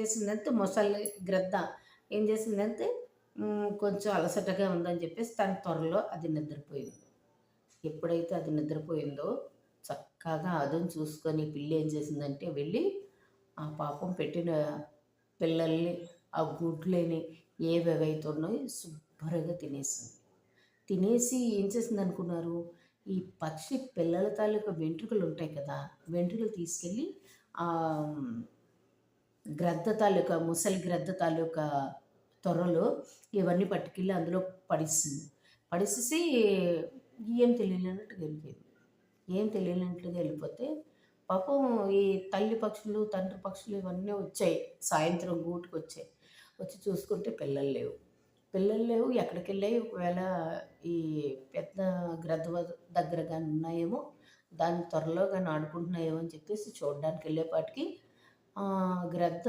చేసిందంటే మొసలి గ్రద్ద ఏం చేసిందంటే కొంచెం అలసటగా ఉందని చెప్పేసి తన త్వరలో అది నిద్రపోయింది. ఎప్పుడైతే అది నిద్రపోయిందో చక్కగా అదును చూసుకొని పిల్లి ఏం చేసిందంటే వెళ్ళి ఆ పాపం పెట్టిన పిల్లల్ని, ఆ గుడ్లని ఏవేవైతే ఉన్నాయో శుభ్రంగా తినేసింది. తినేసి ఏం చేసిందనుకున్నారు? ఈ పక్షి పిల్లల తాలూకా వెంట్రుకలుంటాయి కదా! వెంట్రుకలు తీసుకెళ్ళి ఆహ్, గ్రద్ద తాలూకా ముసలి గ్రద్ద తాలూకా తొర్రలో ఇవన్నీ పట్టుకెళ్ళి అందులో పడేసింది. పడేసేసి ఏం తెలియనట్టుగా వెళ్ళిపోయింది. ఏం తెలియనట్లుగా వెళ్ళిపోతే పాపం ఈ తల్లి పక్షులు, తండ్రి పక్షులు ఇవన్నీ వచ్చాయి. సాయంత్రం గూటికొచ్చాయి. వచ్చి చూసుకుంటే పిల్లలు లేవు. పిల్లలు లేవు ఎక్కడికెళ్ళాయి? ఒకవేళ ఈ పెద్ద గ్రద్ద దగ్గర గాని ఉన్నాయేమో, దాని త్వరలో గాని ఆడుకుంటున్నాయేమో అని చెప్పేసి చూడ్డానికెళ్ళేపాటికి గ్రద్ద